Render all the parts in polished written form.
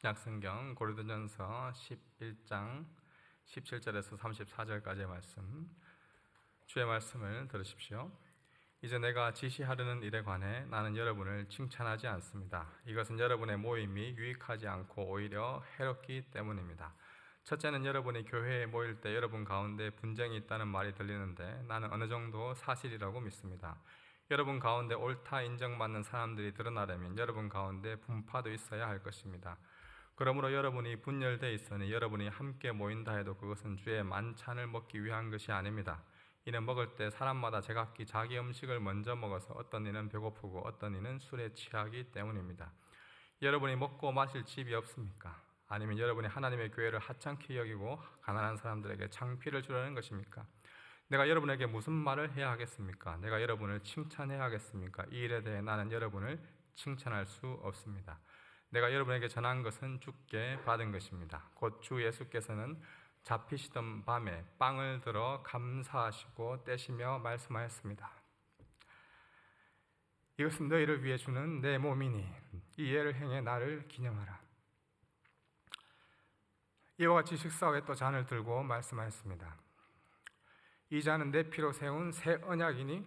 신약성경 고린도전서 11장 17절에서 34절까지의 말씀, 주의 말씀을 들으십시오. 이제 내가 지시하려는 일에 관해 나는 여러분을 칭찬하지 않습니다. 이것은 여러분의 모임이 유익하지 않고 오히려 해롭기 때문입니다. 첫째는 여러분이 교회에 모일 때 여러분 가운데 분쟁이 있다는 말이 들리는데 나는 어느 정도 사실이라고 믿습니다. 여러분 가운데 옳다 인정받는 사람들이 드러나려면 여러분 가운데 분파도 있어야 할 것입니다. 그러므로 여러분이 분열되어 있으니 여러분이 함께 모인다 해도 그것은 주의 만찬을 먹기 위한 것이 아닙니다. 이는 먹을 때 사람마다 제각기 자기 음식을 먼저 먹어서 어떤 이는 배고프고 어떤 이는 술에 취하기 때문입니다. 여러분이 먹고 마실 집이 없습니까? 아니면 여러분이 하나님의 교회를 하찮게 여기고 가난한 사람들에게 창피를 주려는 것입니까? 내가 여러분에게 무슨 말을 해야 하겠습니까? 내가 여러분을 칭찬해야 하겠습니까? 이 일에 대해 나는 여러분을 칭찬할 수 없습니다. 내가 여러분에게 전한 것은 주께 받은 것입니다. 곧 주 예수께서는 잡히시던 밤에 빵을 들어 감사하시고 떼시며 말씀하였습니다. 이것은 너희를 위해 주는 내 몸이니 이 예를 행해 나를 기념하라. 이와 같이 식사 후에 또 잔을 들고 말씀하였습니다. 이 잔은 내 피로 세운 새 언약이니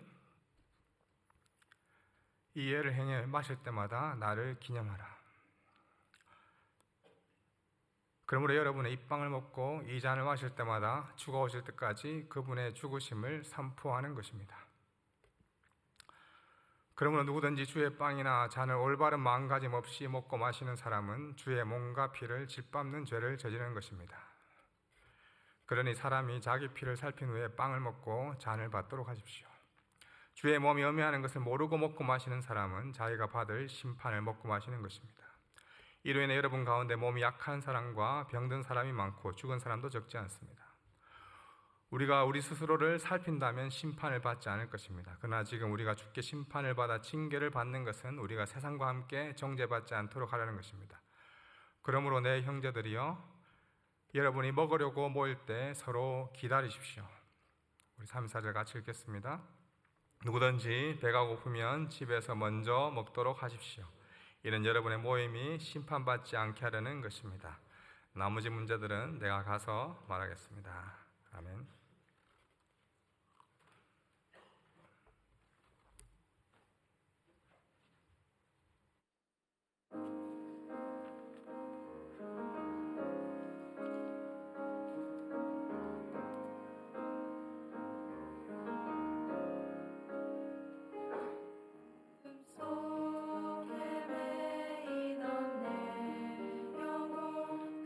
이 예를 행해 마실 때마다 나를 기념하라. 그러므로 여러분은 이 빵을 먹고 이 잔을 마실 때마다 주가 오실 때까지 그분의 죽으심을 선포하는 것입니다. 그러므로 누구든지 주의 빵이나 잔을 올바른 마음가짐 없이 먹고 마시는 사람은 주의 몸과 피를 짓밟는 죄를 저지르는 것입니다. 그러니 사람이 자기 피를 살핀 후에 빵을 먹고 잔을 받도록 하십시오. 주의 몸이 엄해하는 것을 모르고 먹고 마시는 사람은 자기가 받을 심판을 먹고 마시는 것입니다. 이로 인해 여러분 가운데 몸이 약한 사람과 병든 사람이 많고 죽은 사람도 적지 않습니다. 우리가 우리 스스로를 살핀다면 심판을 받지 않을 것입니다. 그러나 지금 우리가 주께 심판을 받아 징계를 받는 것은 우리가 세상과 함께 정죄받지 않도록 하려는 것입니다. 그러므로 내 형제들이여, 여러분이 먹으려고 모일 때 서로 기다리십시오. 우리 3, 4절 같이 읽겠습니다. 누구든지 배가 고프면 집에서 먼저 먹도록 하십시오. 이는 여러분의 모임이 심판받지 않게 하려는 것입니다. 나머지 문제들은 내가 가서 말하겠습니다. 아멘.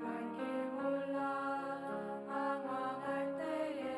갈 길 몰라 방황할 때에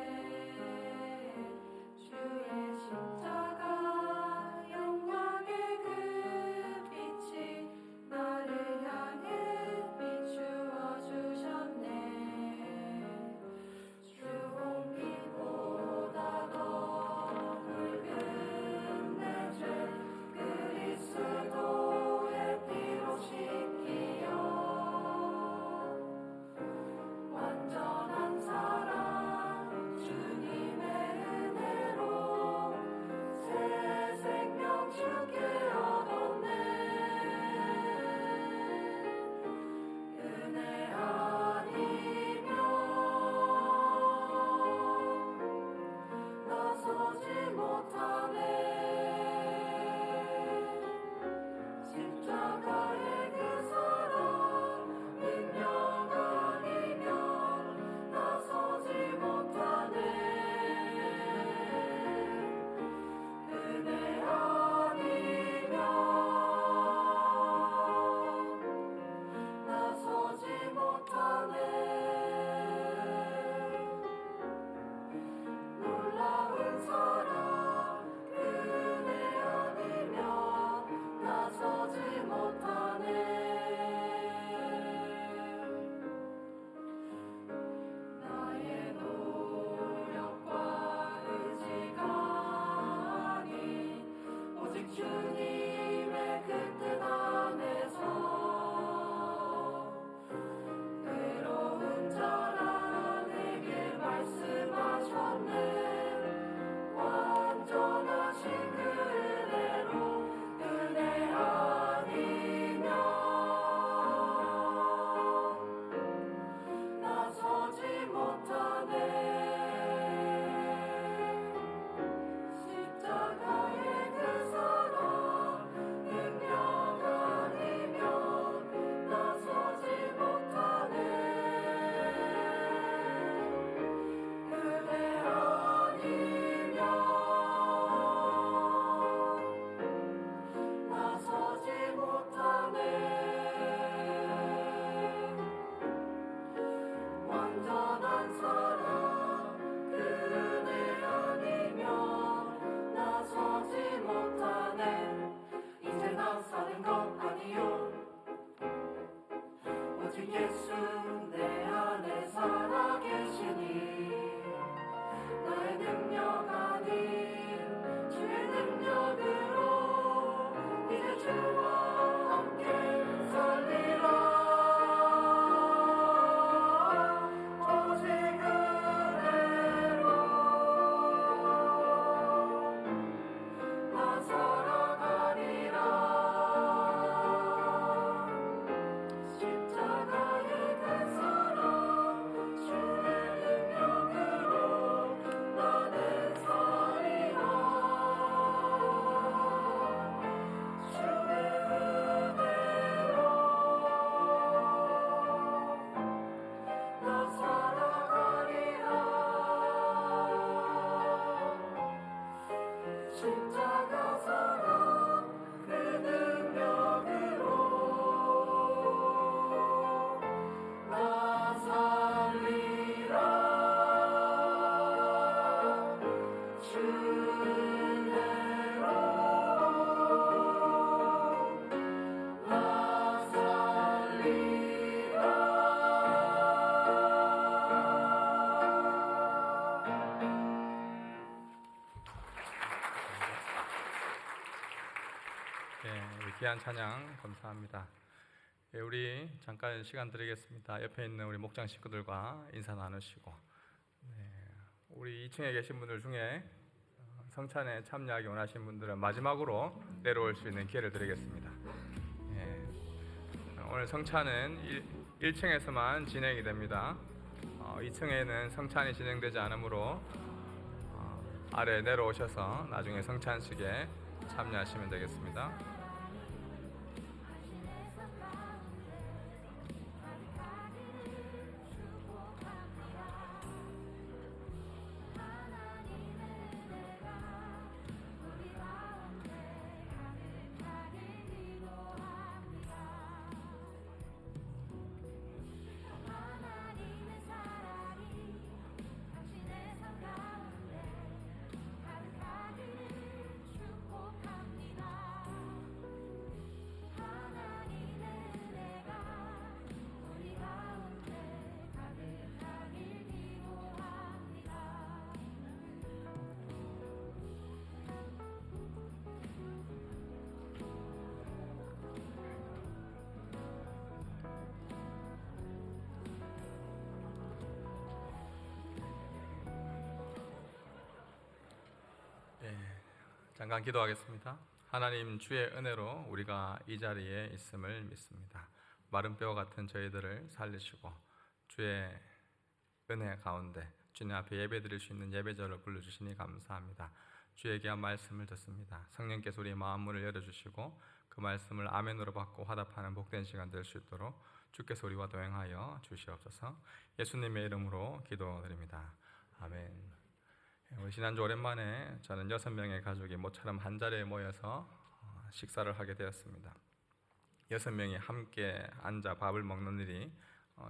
오직 예수 내 안에 살아계시니 나의 능력 아닌 주의 능력으로 이제 주와 함께 살리라. 오직 은혜로 나 살아가리라. 십자가의 그 사랑 주의 능력으로 나는 살리라. 주의 은혜로 나 살아가리라. 십자가 사랑 그 능력으로 나 살리라. 주 은혜로 나 살리라. 우리 귀한 찬양 감사합니다. 우리 잠깐 시간 드리겠습니다. 옆에 있는 우리 목장 식구들과 인사 나누시고, 우리 2층에 계신 분들 중에 성찬에 참여하기 원하시는 분들은 마지막으로 내려올 수 있는 기회를 드리겠습니다. 오늘 성찬은 1층에서만 진행이 됩니다. 2층에는 성찬이 진행되지 않으므로 아래 내려오셔서 나중에 성찬식에 참여하시면 되겠습니다. 잠깐 기도하겠습니다. 하나님, 주의 은혜로 우리가 이 자리에 있음을 믿습니다. 마른 뼈 같은 저희들을 살리시고 주의 은혜 가운데 주님 앞에 예배드릴 수 있는 예배자를 불러주시니 감사합니다. 주의 귀한 말씀을 듣습니다. 성령께서 우리의 마음문을 열어주시고 그 말씀을 아멘으로 받고 화답하는 복된 시간 될 수 있도록 주께서 우리와 동행하여 주시옵소서. 예수님의 이름으로 기도드립니다. 아멘. 우리 지난주 오랜만에 저는 6명의 가족이 모처럼 한 자리에 모여서 식사를 하게 되었습니다. 6명이 함께 앉아 밥을 먹는 일이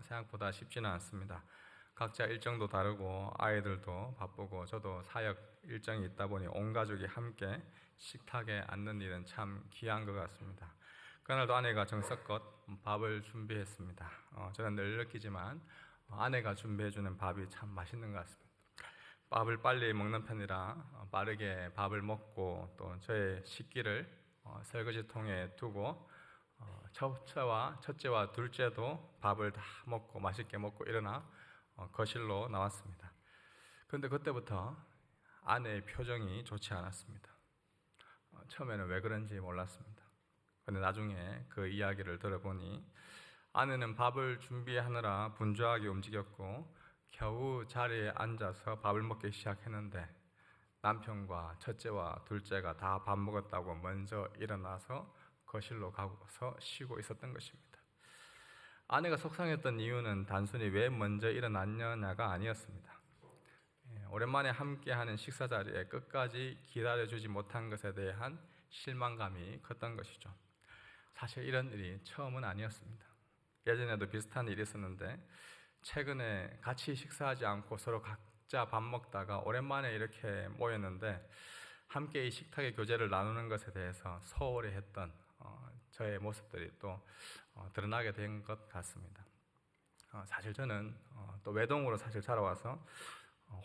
생각보다 쉽지는 않습니다. 각자 일정도 다르고 아이들도 바쁘고 저도 사역 일정이 있다 보니 온 가족이 함께 식탁에 앉는 일은 참 귀한 것 같습니다. 그날도 아내가 정성껏 밥을 준비했습니다. 저는 늘 느끼지만 아내가 준비해주는 밥이 참 맛있는 것 같습니다. 밥을 빨리 먹는 편이라 빠르게 밥을 먹고 또 저의 식기를 설거지통에 두고 첫째와 둘째도 밥을 다 먹고 맛있게 먹고 일어나 거실로 나왔습니다. 그런데 그때부터 아내의 표정이 좋지 않았습니다. 처음에는 왜 그런지 몰랐습니다. 그런데 나중에 그 이야기를 들어보니 아내는 밥을 준비하느라 분주하게 움직였고 겨우 자리에 앉아서 밥을 먹기 시작했는데 남편과 첫째와 둘째가 다 밥 먹었다고 먼저 일어나서 거실로 가서 쉬고 있었던 것입니다. 아내가 속상했던 이유는 단순히 왜 먼저 일어났냐가 아니었습니다. 오랜만에 함께하는 식사 자리에 끝까지 기다려주지 못한 것에 대한 실망감이 컸던 것이죠. 사실 이런 일이 처음은 아니었습니다. 예전에도 비슷한 일이 있었는데 최근에 같이 식사하지 않고 서로 각자 밥 먹다가 오랜만에 이렇게 모였는데 함께 이 식탁의 교제를 나누는 것에 대해서 소홀히 했던 저의 모습들이 또 드러나게 된 것 같습니다. 사실 저는 또 외동으로 사실 자라와서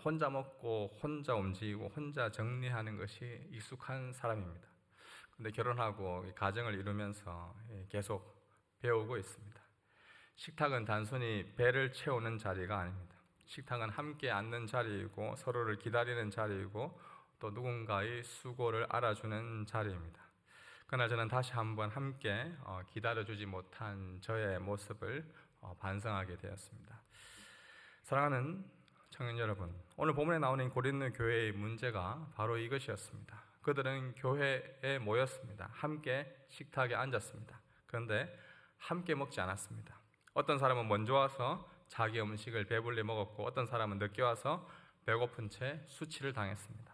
혼자 먹고 혼자 움직이고 혼자 정리하는 것이 익숙한 사람입니다. 근데 결혼하고 가정을 이루면서 계속 배우고 있습니다. 식탁은 단순히 배를 채우는 자리가 아닙니다. 식탁은 함께 앉는 자리이고 서로를 기다리는 자리이고 또 누군가의 수고를 알아주는 자리입니다. 그러나 저는 다시 한번 함께 기다려주지 못한 저의 모습을 반성하게 되었습니다. 사랑하는 청년 여러분, 오늘 본문에 나오는 고린도 교회의 문제가 바로 이것이었습니다. 그들은 교회에 모였습니다. 함께 식탁에 앉았습니다. 그런데 함께 먹지 않았습니다. 어떤 사람은 먼저 와서 자기 음식을 배불리 먹었고 어떤 사람은 늦게 와서 배고픈 채 수치를 당했습니다.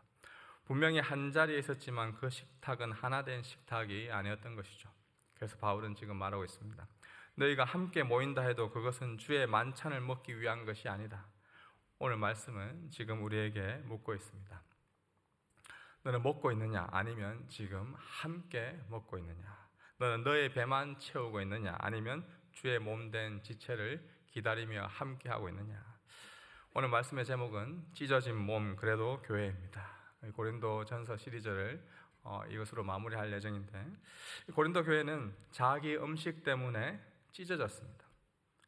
분명히 한 자리에 있었지만 그 식탁은 하나 된 식탁이 아니었던 것이죠. 그래서 바울은 지금 말하고 있습니다. 너희가 함께 모인다 해도 그것은 주의 만찬을 먹기 위한 것이 아니다. 오늘 말씀은 지금 우리에게 묻고 있습니다. 너는 먹고 있느냐? 아니면 지금 함께 먹고 있느냐? 너는 너의 배만 채우고 있느냐? 아니면 주의 몸된 지체를 기다리며 함께하고 있느냐? 오늘 말씀의 제목은 찢어진 몸 그래도 교회입니다. 고린도 전서 시리즈를 이것으로 마무리할 예정인데, 고린도 교회는 자기 음식 때문에 찢어졌습니다.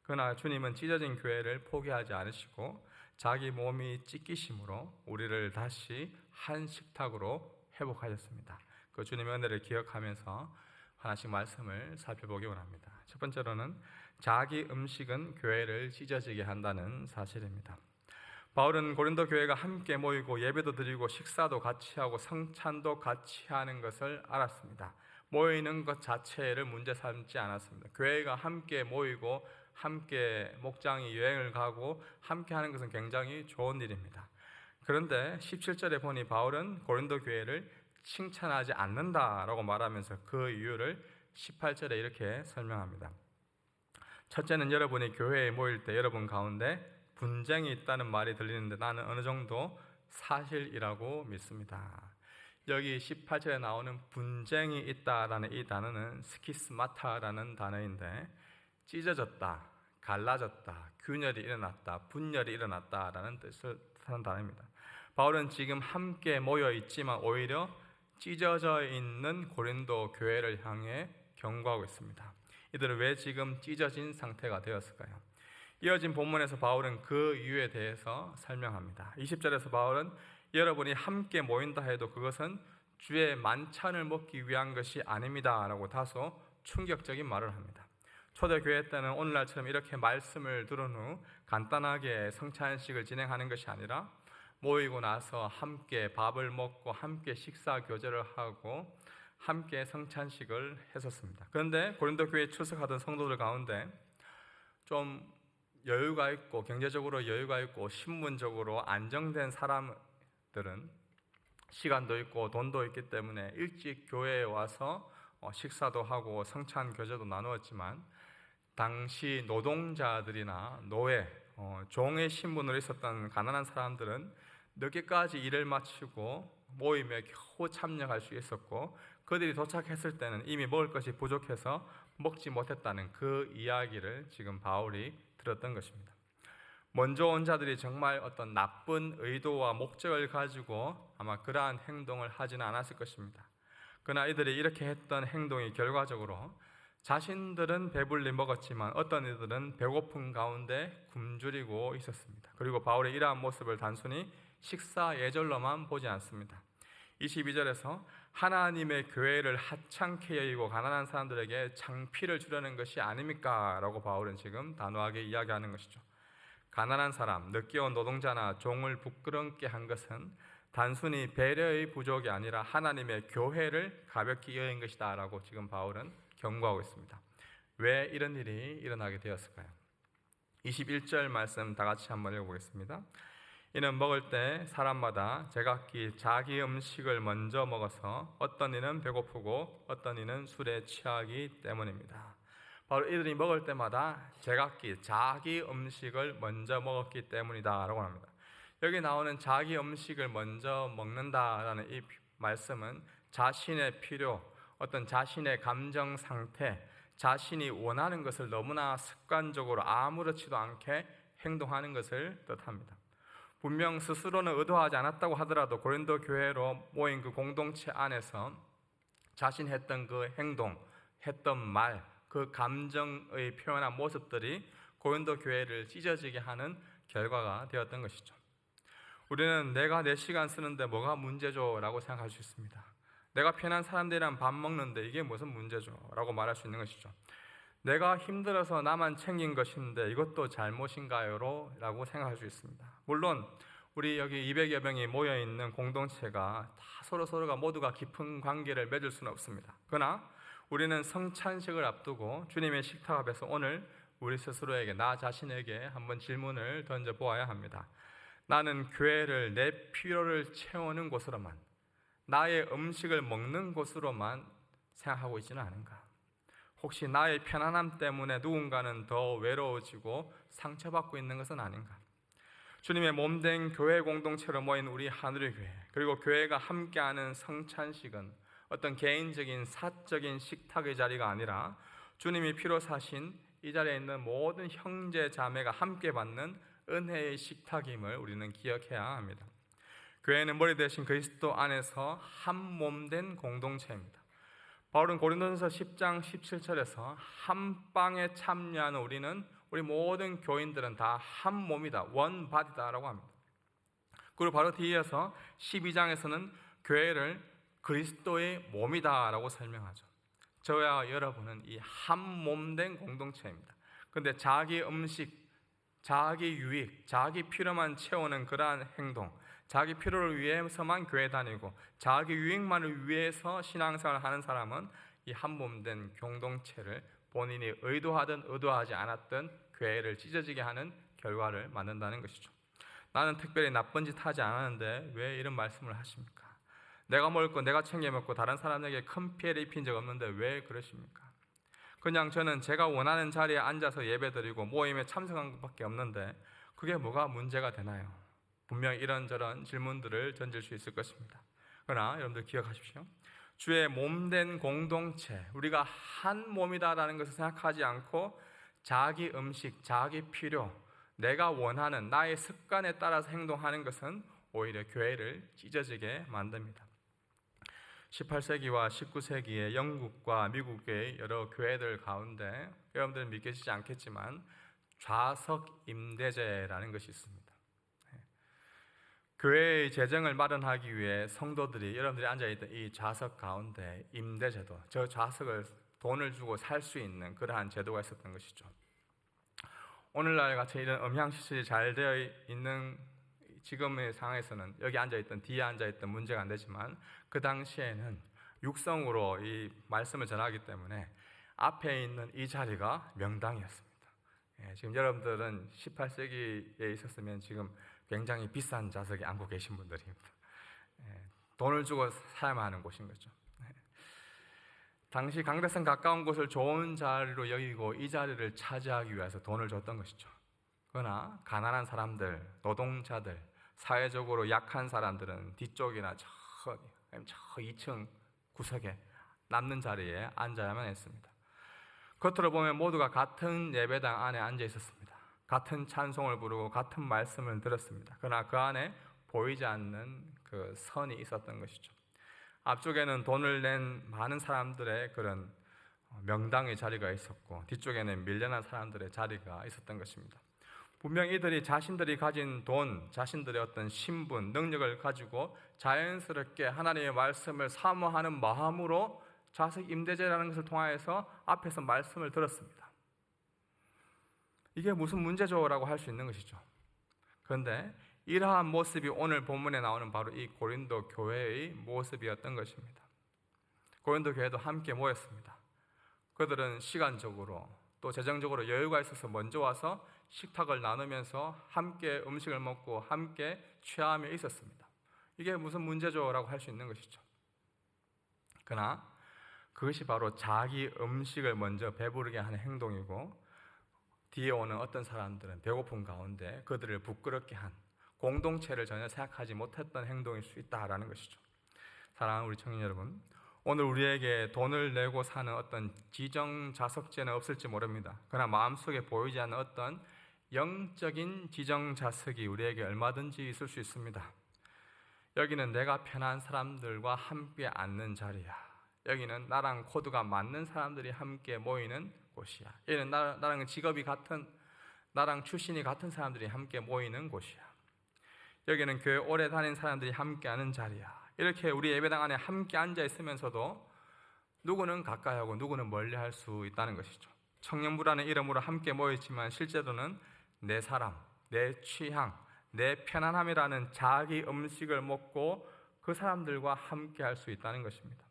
그러나 주님은 찢어진 교회를 포기하지 않으시고 자기 몸이 찢기심으로 우리를 다시 한 식탁으로 회복하셨습니다. 그 주님의 은혜를 기억하면서 하나씩 말씀을 살펴보기 원합니다. 첫 번째로는 자기 음식은 교회를 찢어지게 한다는 사실입니다. 바울은 고린도 교회가 함께 모이고 예배도 드리고 식사도 같이 하고 성찬도 같이 하는 것을 알았습니다. 모이는 것 자체를 문제 삼지 않았습니다. 교회가 함께 모이고 함께 목장이 여행을 가고 함께 하는 것은 굉장히 좋은 일입니다. 그런데 17절에 보니 바울은 고린도 교회를 칭찬하지 않는다라고 말하면서 그 이유를 18절에 이렇게 설명합니다. 첫째는 여러분이 교회에 모일 때 여러분 가운데 분쟁이 있다는 말이 들리는데 나는 어느 정도 사실이라고 믿습니다. 여기 18절에 나오는 분쟁이 있다라는 이 단어는 스키스마타라는 단어인데 찢어졌다, 갈라졌다, 균열이 일어났다, 분열이 일어났다라는 뜻을 뜻하는 단어입니다. 바울은 지금 함께 모여 있지만 오히려 찢어져 있는 고린도 교회를 향해 경고하고 있습니다. 이들은 왜 지금 찢어진 상태가 되었을까요? 이어진 본문에서 바울은 그 이유에 대해서 설명합니다. 20절에서 바울은 여러분이 함께 모인다 해도 그것은 주의 만찬을 먹기 위한 것이 아닙니다 라고 다소 충격적인 말을 합니다. 초대교회 때는 오늘날처럼 이렇게 말씀을 들은 후 간단하게 성찬식을 진행하는 것이 아니라 모이고 나서 함께 밥을 먹고 함께 식사 교제를 하고 함께 성찬식을 했었습니다. 그런데 고린도 교회에 출석하던 성도들 가운데 좀 여유가 있고 경제적으로 여유가 있고 신분적으로 안정된 사람들은 시간도 있고 돈도 있기 때문에 일찍 교회에 와서 식사도 하고 성찬 교제도 나누었지만 당시 노동자들이나 노예, 종의 신분으로 있었던 가난한 사람들은 늦게까지 일을 마치고 모임에 겨우 참여할 수 있었고 그들이 도착했을 때는 이미 먹을 것이 부족해서 먹지 못했다는 그 이야기를 지금 바울이 들었던 것입니다. 먼저 온 자들이 정말 어떤 나쁜 의도와 목적을 가지고 아마 그러한 행동을 하지는 않았을 것입니다. 그러나 이들이 이렇게 했던 행동이 결과적으로 자신들은 배불리 먹었지만 어떤 이들은 배고픈 가운데 굶주리고 있었습니다. 그리고 바울의 이러한 모습을 단순히 식사 예절로만 보지 않습니다. 22절에서 하나님의 교회를 하찮게 여기고 가난한 사람들에게 창피를 주려는 것이 아닙니까? 라고 바울은 지금 단호하게 이야기하는 것이죠. 가난한 사람, 늦게 온 노동자나 종을 부끄럽게 한 것은 단순히 배려의 부족이 아니라 하나님의 교회를 가볍게 여긴 것이다 라고 지금 바울은 경고하고 있습니다. 왜 이런 일이 일어나게 되었을까요? 21절 말씀 다 같이 한번 읽어보겠습니다. 이는 먹을 때 사람마다 제각기 자기 음식을 먼저 먹어서 어떤 이는 배고프고 어떤 이는 술에 취하기 때문입니다. 바로 이들이 먹을 때마다 제각기 자기 음식을 먼저 먹었기 때문이다 라고 합니다. 여기 나오는 자기 음식을 먼저 먹는다라는 이 말씀은 자신의 필요, 어떤 자신의 감정 상태, 자신이 원하는 것을 너무나 습관적으로 아무렇지도 않게 행동하는 것을 뜻합니다. 분명 스스로는 의도하지 않았다고 하더라도 고린도 교회로 모인 그 공동체 안에서 자신이 했던 그 행동, 했던 말, 그 감정의 표현한 모습들이 고린도 교회를 찢어지게 하는 결과가 되었던 것이죠. 우리는 내가 내 시간 쓰는데 뭐가 문제죠? 라고 생각할 수 있습니다. 내가 편한 사람들이랑 밥 먹는데 이게 무슨 문제죠? 라고 말할 수 있는 것이죠. 내가 힘들어서 나만 챙긴 것인데 이것도 잘못인가요? 라고 생각할 수 있습니다. 물론 우리 여기 200여 명이 모여있는 공동체가 다 서로가 모두가 깊은 관계를 맺을 수는 없습니다. 그러나 우리는 성찬식을 앞두고 주님의 식탁 앞에서 오늘 우리 스스로에게, 나 자신에게 한번 질문을 던져보아야 합니다. 나는 교회를 내 필요를 채우는 곳으로만, 나의 음식을 먹는 곳으로만 생각하고 있지는 않은가? 혹시 나의 편안함 때문에 누군가는 더 외로워지고 상처받고 있는 것은 아닌가? 주님의 몸된 교회 공동체로 모인 우리 하늘의 교회, 그리고 교회가 함께하는 성찬식은 어떤 개인적인 사적인 식탁의 자리가 아니라 주님이 피로 사신 이 자리에 있는 모든 형제 자매가 함께 받는 은혜의 식탁임을 우리는 기억해야 합니다. 교회는 머리 대신 그리스도 안에서 한 몸된 공동체입니다. 바울은 고린도전서 10장 17절에서 한 빵에 참여하는 우리 모든 교인들은 다 한 몸이다, 원 바디다라고 합니다. 그리고 바로 뒤이어서 12장에서는 교회를 그리스도의 몸이다라고 설명하죠. 저와 여러분은 이 한 몸된 공동체입니다. 그런데 자기 음식, 자기 유익, 자기 필요만 채우는 그러한 행동, 자기 필요를 위해서만 교회 다니고 자기 유익만을 위해서 신앙생활을 하는 사람은 이 한 몸된 공동체를 본인이 의도하든 의도하지 않았든 교회를 찢어지게 하는 결과를 만든다는 것이죠. 나는 특별히 나쁜 짓 하지 않았는데 왜 이런 말씀을 하십니까? 내가 먹을 거 내가 챙겨 먹고 다른 사람에게 큰 피해를 입힌 적 없는데 왜 그러십니까? 그냥 저는 제가 원하는 자리에 앉아서 예배드리고 모임에 참석한 것밖에 없는데 그게 뭐가 문제가 되나요? 분명 이런저런 질문들을 던질 수 있을 것입니다. 그러나 여러분들 기억하십시오. 주의 몸된 공동체, 우리가 한 몸이다라는 것을 생각하지 않고 자기 음식, 자기 필요, 내가 원하는 나의 습관에 따라서 행동하는 것은 오히려 교회를 찢어지게 만듭니다. 18세기와 19세기의 영국과 미국의 여러 교회들 가운데 여러분들은 믿기시지 않겠지만 좌석 임대제라는 것이 있습니다. 교회의 재정을 마련하기 위해 성도들이, 여러분들이 앉아있던 이 좌석 가운데 임대제도, 저 좌석을 돈을 주고 살 수 있는 그러한 제도가 있었던 것이죠. 오늘날 같이 이런 음향시설이 잘 되어 있는 지금의 상황에서는 여기 앉아있던, 뒤에 앉아있던 문제가 안 되지만 그 당시에는 육성으로 이 말씀을 전하기 때문에 앞에 있는 이 자리가 명당이었습니다. 지금 여러분들은 18세기에 있었으면 지금 굉장히 비싼 좌석에 앉고 계신 분들입니다. 돈을 주고 사야만 하는 곳인 거죠. 당시 강대성 가까운 곳을 좋은 자리로 여기고 이 자리를 차지하기 위해서 돈을 줬던 것이죠. 그러나 가난한 사람들, 노동자들, 사회적으로 약한 사람들은 뒤쪽이나 저 2층 구석에 남는 자리에 앉아야만 했습니다. 겉으로 보면 모두가 같은 예배당 안에 앉아 있었습니다. 같은 찬송을 부르고 같은 말씀을 들었습니다. 그러나 그 안에 보이지 않는 그 선이 있었던 것이죠. 앞쪽에는 돈을 낸 많은 사람들의 그런 명당의 자리가 있었고 뒤쪽에는 밀려난 사람들의 자리가 있었던 것입니다. 분명 이들이 자신들이 가진 돈, 자신들의 어떤 신분, 능력을 가지고 자연스럽게 하나님의 말씀을 사모하는 마음으로 좌석 임대제라는 것을 통하여서 앞에서 말씀을 들었습니다. 이게 무슨 문제죠? 라고 할 수 있는 것이죠. 그런데 이러한 모습이 오늘 본문에 나오는 바로 이 고린도 교회의 모습이었던 것입니다. 고린도 교회도 함께 모였습니다. 그들은 시간적으로 또 재정적으로 여유가 있어서 먼저 와서 식탁을 나누면서 함께 음식을 먹고 함께 취하며 있었습니다. 이게 무슨 문제죠? 라고 할 수 있는 것이죠. 그러나 그것이 바로 자기 음식을 먼저 배부르게 하는 행동이고 뒤에 오는 어떤 사람들은 배고픈 가운데 그들을 부끄럽게 한, 공동체를 전혀 생각하지 못했던 행동일 수 있다라는 것이죠. 사랑하는 우리 청년 여러분, 오늘 우리에게 돈을 내고 사는 어떤 지정자석제는 없을지 모릅니다. 그러나 마음속에 보이지 않는 어떤 영적인 지정자석이 우리에게 얼마든지 있을 수 있습니다. 여기는 내가 편한 사람들과 함께 앉는 자리야. 여기는 나랑 코드가 맞는 사람들이 함께 모이는 곳이야. 여기는 나랑 직업이 같은, 나랑 출신이 같은 사람들이 함께 모이는 곳이야. 여기는 교회 오래 다닌 사람들이 함께 하는 자리야. 이렇게 우리 예배당 안에 함께 앉아 있으면서도 누구는 가까이 하고 누구는 멀리 할 수 있다는 것이죠. 청년부라는 이름으로 함께 모였지만 실제로는 내 사람, 내 취향, 내 편안함이라는 자기 음식을 먹고 그 사람들과 함께 할 수 있다는 것입니다.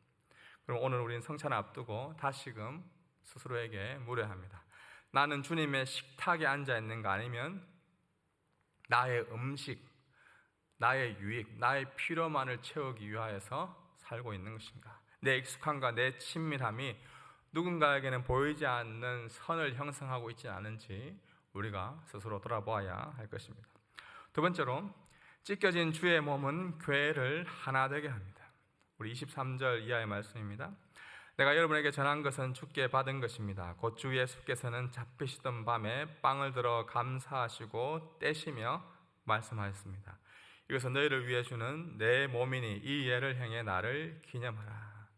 그럼 오늘 우리는 성찬을 앞두고 다시금 스스로에게 물어야 합니다. 나는 주님의 식탁에 앉아 있는가, 아니면 나의 음식, 나의 유익, 나의 필요만을 채우기 위하여서 살고 있는 것인가? 내 익숙함과 내 친밀함이 누군가에게는 보이지 않는 선을 형성하고 있지 않은지 우리가 스스로 돌아보아야 할 것입니다. 두 번째로, 찢겨진 주의 몸은 교회를 하나 되게 합니다. 우리 23절 이하의 말씀입니다. 내가 여러분에게 전한 것은 주께 받은 것입니다. 곧 주 예수께서는 잡히시던 밤에 빵을 들어 감사하시고 떼시며 말씀하셨습니다. 이것은 너희를 위해 주는 내 몸이니 이 예를 행해 나를 기념하라.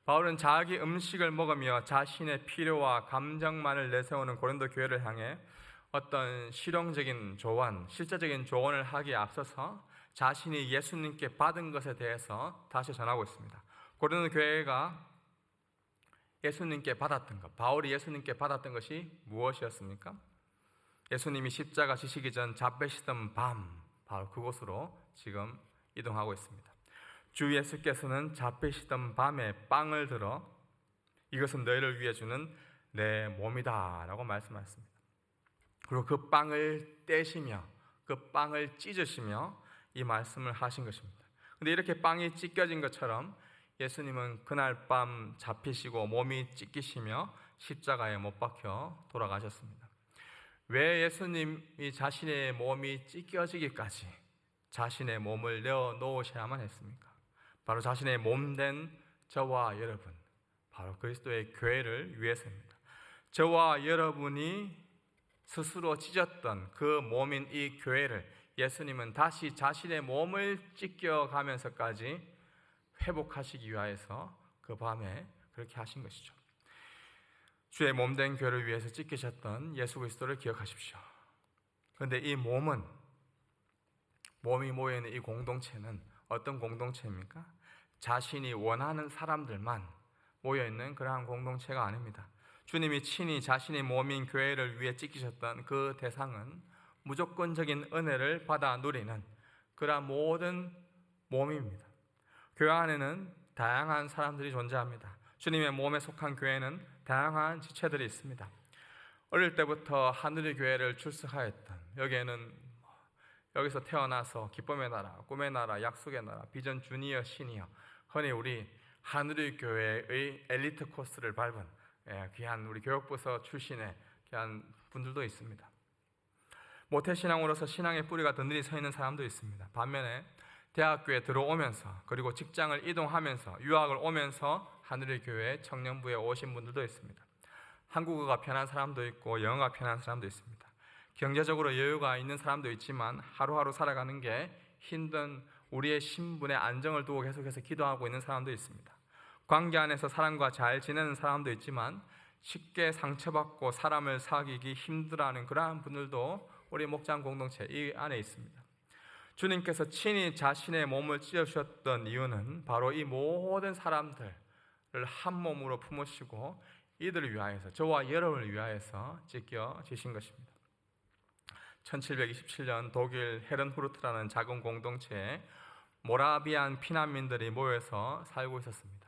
바울은 자기 음식을 먹으며 자신의 필요와 감정만을 내세우는 고린도 교회를 향해 어떤 실용적인 조언, 실제적인 조언을 하기에 앞서서 자신이 예수님께 받은 것에 대해서 다시 전하고 있습니다. 고린도 교회가 예수님께 받았던 것, 바울이 예수님께 받았던 것이 무엇이었습니까? 예수님이 십자가 지시기 전 잡히시던 밤, 바로 그곳으로 지금 이동하고 있습니다. 주 예수께서는 잡히시던 밤에 빵을 들어 이것은 너희를 위해 주는 내 몸이다 라고 말씀하셨습니다. 그리고 그 빵을 떼시며 그 빵을 찢으시며 이 말씀을 하신 것입니다. 그런데 이렇게 빵이 찢겨진 것처럼 예수님은 그날 밤 잡히시고 몸이 찢기시며 십자가에 못 박혀 돌아가셨습니다. 왜 예수님이 자신의 몸이 찢겨지기까지 자신의 몸을 내어놓으셔야만 했습니까? 바로 자신의 몸된 저와 여러분, 바로 그리스도의 교회를 위해서입니다. 저와 여러분이 스스로 찢었던 그 몸인 이 교회를 예수님은 다시 자신의 몸을 찢겨가면서까지 회복하시기 위하여서 그 밤에 그렇게 하신 것이죠. 주의 몸된 교회를 위해서 찢기셨던 예수 그리스도를 기억하십시오. 그런데 이 몸이 모여있는 이 공동체는 어떤 공동체입니까? 자신이 원하는 사람들만 모여있는 그러한 공동체가 아닙니다. 주님이 친히 자신의 몸인 교회를 위해 찢기셨던 그 대상은 무조건적인 은혜를 받아 누리는 그러한 모든 몸입니다. 교회 안에는 다양한 사람들이 존재합니다. 주님의 몸에 속한 교회는 다양한 지체들이 있습니다. 어릴 때부터 하늘의 교회를 출석하였던, 여기서 태어나서 기쁨의 나라, 꿈의 나라, 약속의 나라, 비전 주니어, 시니어, 흔히 우리 하늘의 교회의 엘리트 코스를 밟은 귀한 우리 교육부서 출신의 귀한 분들도 있습니다. 모태신앙으로서 신앙의 뿌리가 든든히 서 있는 사람도 있습니다. 반면에 대학교에 들어오면서 그리고 직장을 이동하면서 유학을 오면서 하늘의 교회 청년부에 오신 분들도 있습니다. 한국어가 편한 사람도 있고 영어가 편한 사람도 있습니다. 경제적으로 여유가 있는 사람도 있지만 하루하루 살아가는 게 힘든 우리의 신분의 안정을 두고 계속해서 기도하고 있는 사람도 있습니다. 관계 안에서 사람과 잘 지내는 사람도 있지만 쉽게 상처받고 사람을 사귀기 힘들어하는 그러한 분들도 우리 목장 공동체 이 안에 있습니다. 주님께서 친히 자신의 몸을 찢어주셨던 이유는 바로 이 모든 사람들을 한 몸으로 품으시고 이들을 위하여서, 저와 여러분을 위하여서 찢겨지신 것입니다. 1727년 독일 헤른후르트라는 작은 공동체에 모라비안 피난민들이 모여서 살고 있었습니다.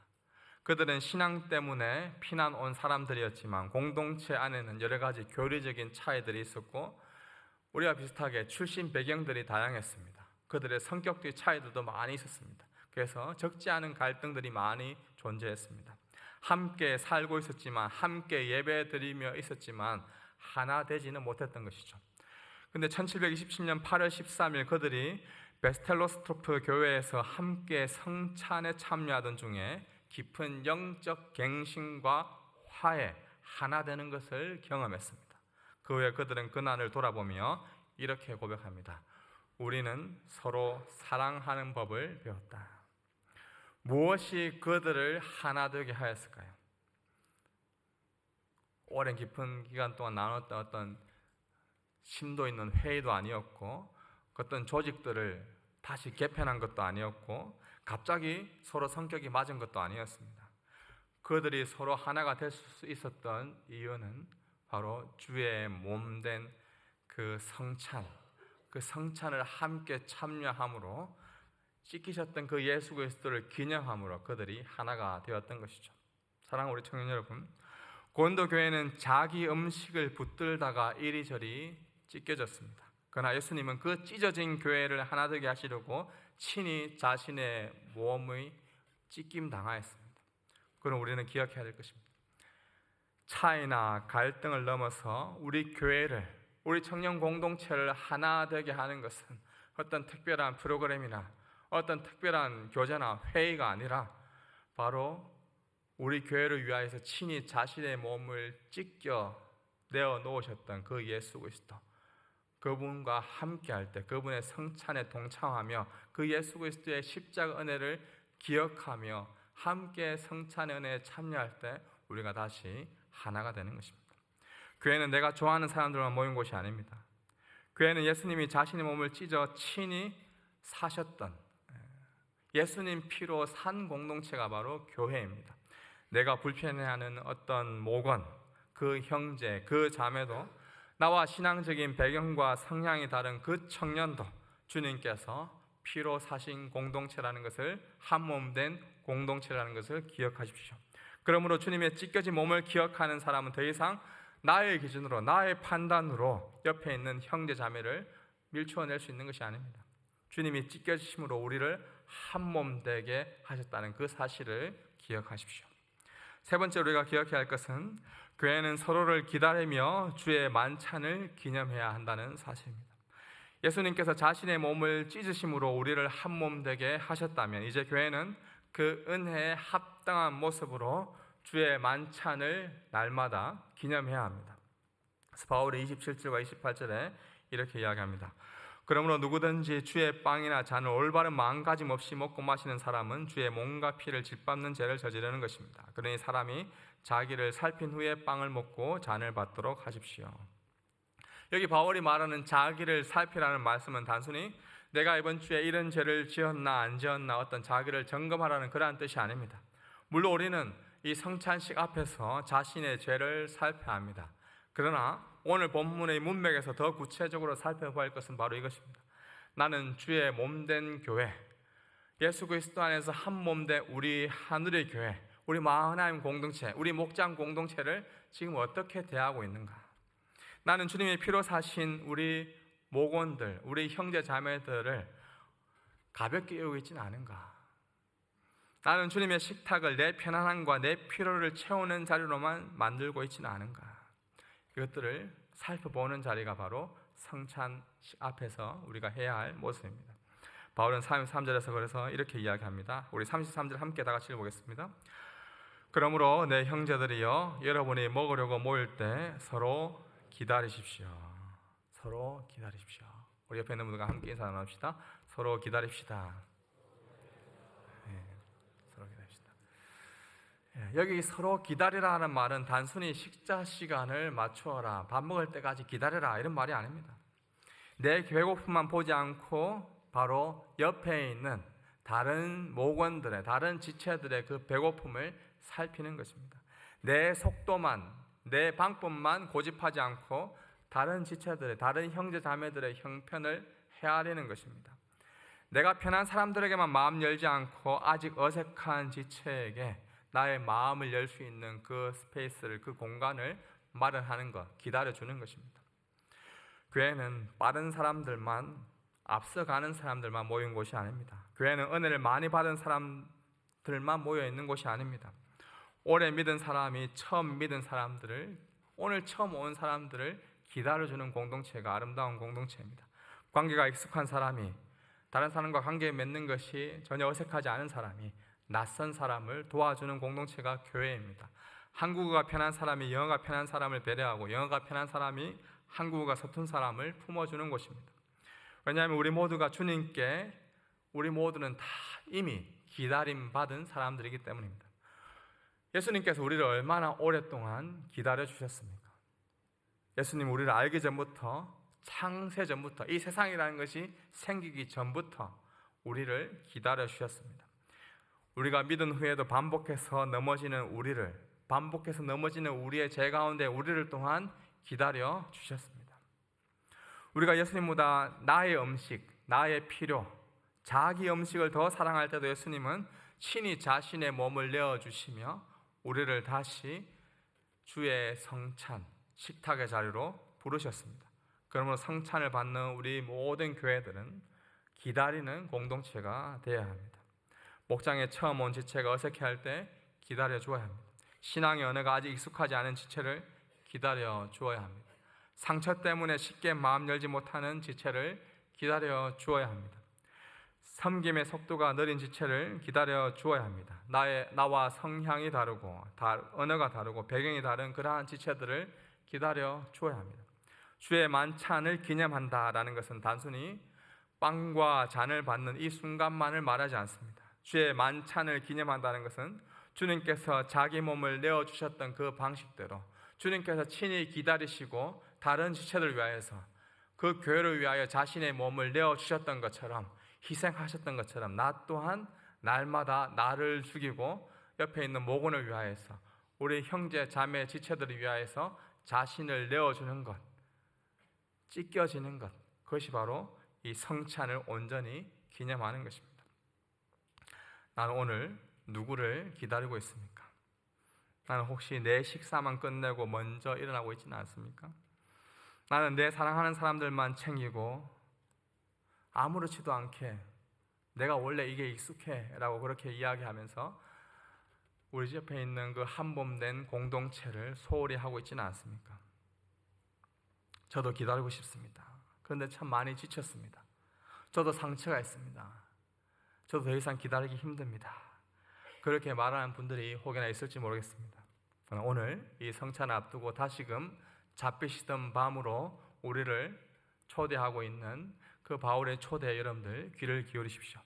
그들은 신앙 때문에 피난 온 사람들이었지만 공동체 안에는 여러 가지 교리적인 차이들이 있었고 우리와 비슷하게 출신 배경들이 다양했습니다. 그들의 성격의 차이들도 많이 있었습니다. 그래서 적지 않은 갈등들이 많이 존재했습니다. 함께 살고 있었지만, 함께 예배드리며 있었지만 하나 되지는 못했던 것이죠. 근데 1727년 8월 13일 그들이 베스텔로스토프 교회에서 함께 성찬에 참여하던 중에 깊은 영적 갱신과 화해, 하나 되는 것을 경험했습니다. 그 후에 그들은 그날을 돌아보며 이렇게 고백합니다. 우리는 서로 사랑하는 법을 배웠다. 무엇이 그들을 하나 되게 하였을까요? 오랜 깊은 기간 동안 나눴던 어떤 심도 있는 회의도 아니었고, 어떤 조직들을 다시 개편한 것도 아니었고, 갑자기 서로 성격이 맞은 것도 아니었습니다. 그들이 서로 하나가 될 수 있었던 이유는 바로 주의 몸된 그 성찬, 그 성찬을 함께 참여함으로, 찢기셨던 그 예수 그리스도를 기념함으로 그들이 하나가 되었던 것이죠. 사랑하는 우리 청년 여러분, 고린도 교회는 자기 음식을 붙들다가 이리저리 찢겨졌습니다. 그러나 예수님은 그 찢어진 교회를 하나 되게 하시려고 친히 자신의 몸의 찢김 당하였습니다. 그럼 우리는 기억해야 될 것입니다. 차이나 갈등을 넘어서 우리 교회를, 우리 청년 공동체를 하나 되게 하는 것은 어떤 특별한 프로그램이나 어떤 특별한 교제나 회의가 아니라 바로 우리 교회를 위하여서 친히 자신의 몸을 찢겨 내어 놓으셨던 그 예수 그리스도, 그분과 함께할 때 그분의 성찬에 동참하며 그 예수 그리스도의 십자가 은혜를 기억하며 함께 성찬의 은혜에 참여할 때 우리가 다시 하나가 되는 것입니다. 교회는 내가 좋아하는 사람들만 모인 곳이 아닙니다. 교회는 예수님이 자신의 몸을 찢어 친히 사셨던, 예수님 피로 산 공동체가 바로 교회입니다. 내가 불편해하는 어떤 목원, 그 형제, 그 자매도, 나와 신앙적인 배경과 성향이 다른 그 청년도 주님께서 피로 사신 공동체라는 것을, 한 몸 된 공동체라는 것을 기억하십시오. 그러므로 주님의 찢겨진 몸을 기억하는 사람은 더 이상 나의 기준으로, 나의 판단으로 옆에 있는 형제 자매를 밀쳐낼 수 있는 것이 아닙니다. 주님이 찢겨지심으로 우리를 한 몸 되게 하셨다는 그 사실을 기억하십시오. 세 번째로 우리가 기억해야 할 것은 교회는 서로를 기다리며 주의 만찬을 기념해야 한다는 사실입니다. 예수님께서 자신의 몸을 찢으심으로 우리를 한 몸 되게 하셨다면 이제 교회는 그 은혜에 합당한 모습으로 주의 만찬을 날마다 기념해야 합니다. 그래서 바울이 27절과 28절에 이렇게 이야기합니다. 그러므로 누구든지 주의 빵이나 잔을 올바른 마음가짐 없이 먹고 마시는 사람은 주의 몸과 피를 짓밟는 죄를 저지르는 것입니다. 그러니 사람이 자기를 살핀 후에 빵을 먹고 잔을 받도록 하십시오. 여기 바울이 말하는 자기를 살피라는 말씀은 단순히 내가 이번 주에 이런 죄를 지었나 안 지었나 어떤 자기를 점검하라는 그러한 뜻이 아닙니다. 물론 우리는 이 성찬식 앞에서 자신의 죄를 살펴야 합니다. 그러나 오늘 본문의 문맥에서 더 구체적으로 살펴볼 것은 바로 이것입니다. 나는 주의 몸된 교회, 예수 그리스도 안에서 한 몸된 우리 하늘의 교회, 우리 마하나임 공동체, 우리 목장 공동체를 지금 어떻게 대하고 있는가? 나는 주님의 피로 사신 우리 목원들, 우리 형제 자매들을 가볍게 여기고 있지는 않은가? 나는 주님의 식탁을 내 편안함과 내 피로를 채우는 자리로만 만들고 있지는 않은가? 이것들을 살펴보는 자리가 바로 성찬 앞에서 우리가 해야 할 모습입니다. 바울은 33절에서 그래서 이렇게 이야기합니다. 우리 33절 함께 다 같이 읽어보겠습니다. 그러므로 내 형제들이여, 여러분이 먹으려고 모일 때 서로 기다리십시오. 서로 기다리십시오. 우리 옆에 있는 분들과 함께 인사 나눕시다. 서로 기다립시다. 서로 기다립시다. 여기 서로 기다리라 는 말은 단순히 식사 시간을 맞추어라, 밥 먹을 때까지 기다려라 이런 말이 아닙니다. 내 배고픔만 보지 않고 바로 옆에 있는 다른 목원들의, 다른 지체들의 그 배고픔을 살피는 것입니다. 내 속도만, 내 방법만 고집하지 않고 다른 지체들의, 다른 형제 자매들의 형편을 헤아리는 것입니다. 내가 편한 사람들에게만 마음 열지 않고 아직 어색한 지체에게 나의 마음을 열 수 있는 그 스페이스를, 그 공간을 마련하는 것, 기다려주는 것입니다. 교회는 빠른 사람들만, 앞서가는 사람들만 모인 곳이 아닙니다. 교회는 은혜를 많이 받은 사람들만 모여 있는 곳이 아닙니다. 오래 믿은 사람이 처음 믿은 사람들을, 오늘 처음 온 사람들을 기다려주는 공동체가 아름다운 공동체입니다. 관계가 익숙한 사람이, 다른 사람과 관계 맺는 것이 전혀 어색하지 않은 사람이 낯선 사람을 도와주는 공동체가 교회입니다. 한국어가 편한 사람이 영어가 편한 사람을 배려하고 영어가 편한 사람이 한국어가 서툰 사람을 품어주는 곳입니다. 왜냐하면 우리 모두가 주님께 우리 모두는 다 이미 기다림받은 사람들이기 때문입니다. 예수님께서 우리를 얼마나 오랫동안 기다려 주셨습니까? 예수님 우리를 알기 전부터, 창세 전부터, 이 세상이라는 것이 생기기 전부터 우리를 기다려 주셨습니다. 우리가 믿은 후에도 반복해서 넘어지는 우리의 죄 가운데 우리를 또한 기다려 주셨습니다. 우리가 예수님보다 나의 음식, 나의 필요, 자기 음식을 더 사랑할 때도 예수님은 친히 자신의 몸을 내어주시며 우리를 다시 주의 성찬, 식탁의 자리로 부르셨습니다. 그러므로 성찬을 받는 우리 모든 교회들은 기다리는 공동체가 되어야 합니다. 목장에 처음 온 지체가 어색해할 때 기다려 주어야 합니다. 신앙의 언어가 아직 익숙하지 않은 지체를 기다려 주어야 합니다. 상처 때문에 쉽게 마음 열지 못하는 지체를 기다려 주어야 합니다. 섬김의 속도가 느린 지체를 기다려 주어야 합니다. 나와 성향이 다르고 언어가 다르고 배경이 다른 그러한 지체들을 기다려 주어야 합니다. 주의 만찬을 기념한다라는 것은 단순히 빵과 잔을 받는 이 순간만을 말하지 않습니다. 주의 만찬을 기념한다는 것은 주님께서 자기 몸을 내어주셨던 그 방식대로 주님께서 친히 기다리시고 다른 지체들을 위하여서 그 교회를 위하여 자신의 몸을 내어주셨던 것처럼 희생하셨던 것처럼 나 또한 날마다 나를 죽이고 옆에 있는 모건을 위하여서 우리 형제 자매 지체들을 위하여서 자신을 내어주는 것, 찢겨지는 것, 그것이 바로 이 성찬을 온전히 기념하는 것입니다. 나는 오늘 누구를 기다리고 있습니까? 나는 혹시 내 식사만 끝내고 먼저 일어나고 있지는 않습니까? 나는 내 사랑하는 사람들만 챙기고 아무렇지도 않게 내가 원래 이게 익숙해 라고 그렇게 이야기하면서 우리 집 옆에 있는 그 한몸된 공동체를 소홀히 하고 있지는 않습니까? 저도 기다리고 싶습니다. 그런데 참 많이 지쳤습니다. 저도 상처가 있습니다. 저도 더 이상 기다리기 힘듭니다. 그렇게 말하는 분들이 혹여나 있을지 모르겠습니다. 그러나 오늘 이 성찬을 앞두고 다시금 잡히시던 밤으로 우리를 초대하고 있는 그 바울의 초대에 여러분들 귀를 기울이십시오.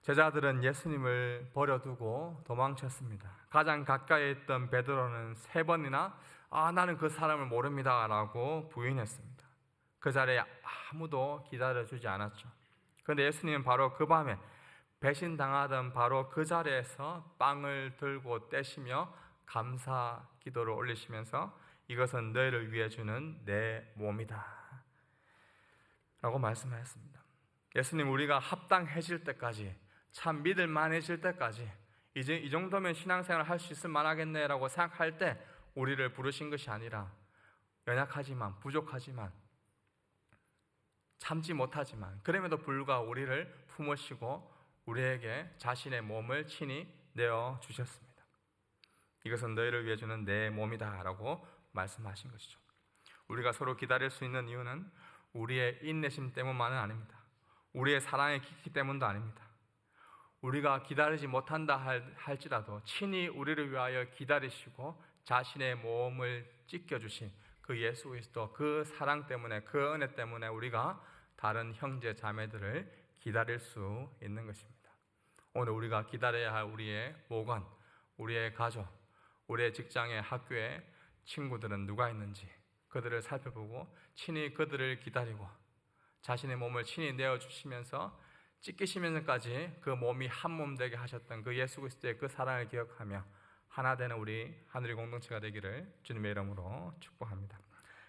제자들은 예수님을 버려두고 도망쳤습니다. 가장 가까이 있던 베드로는 3번이나 나는 그 사람을 모릅니다 라고 부인했습니다. 그 자리에 아무도 기다려주지 않았죠. 그런데 예수님은 바로 그 밤에 배신당하던 바로 그 자리에서 빵을 들고 떼시며 감사 기도를 올리시면서 이것은 너희를 위해 주는 내 몸이다 라고 말씀하셨습니다. 예수님 우리가 합당해질 때까지, 참 믿을만해질 때까지 이제 이 정도면 신앙생활을 할 수 있을 만하겠네 라고 생각할 때 우리를 부르신 것이 아니라 연약하지만 부족하지만 참지 못하지만 그럼에도 불구하고 우리를 품으시고 우리에게 자신의 몸을 친히 내어주셨습니다. 이것은 너희를 위해 주는 내 몸이다 라고 말씀하신 것이죠. 우리가 서로 기다릴 수 있는 이유는 우리의 인내심 때문만은 아닙니다. 우리의 사랑의 깊이 때문도 아닙니다. 우리가 기다리지 못한다 할지라도 친히 우리를 위하여 기다리시고 자신의 몸을 찢겨주신 그 예수 그리스도 그 사랑 때문에 그 은혜 때문에 우리가 다른 형제 자매들을 기다릴 수 있는 것입니다. 오늘 우리가 기다려야 할 우리의 모관, 우리의 가족, 우리의 직장의 학교에 친구들은 누가 있는지 그들을 살펴보고 친히 그들을 기다리고 자신의 몸을 친히 내어주시면서 찢기시면서까지 그 몸이 한 몸 되게 하셨던 그 예수 그리스도의 그 사랑을 기억하며 하나 되는 우리 하늘의 공동체가 되기를 주님의 이름으로 축복합니다.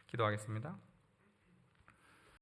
기도하겠습니다.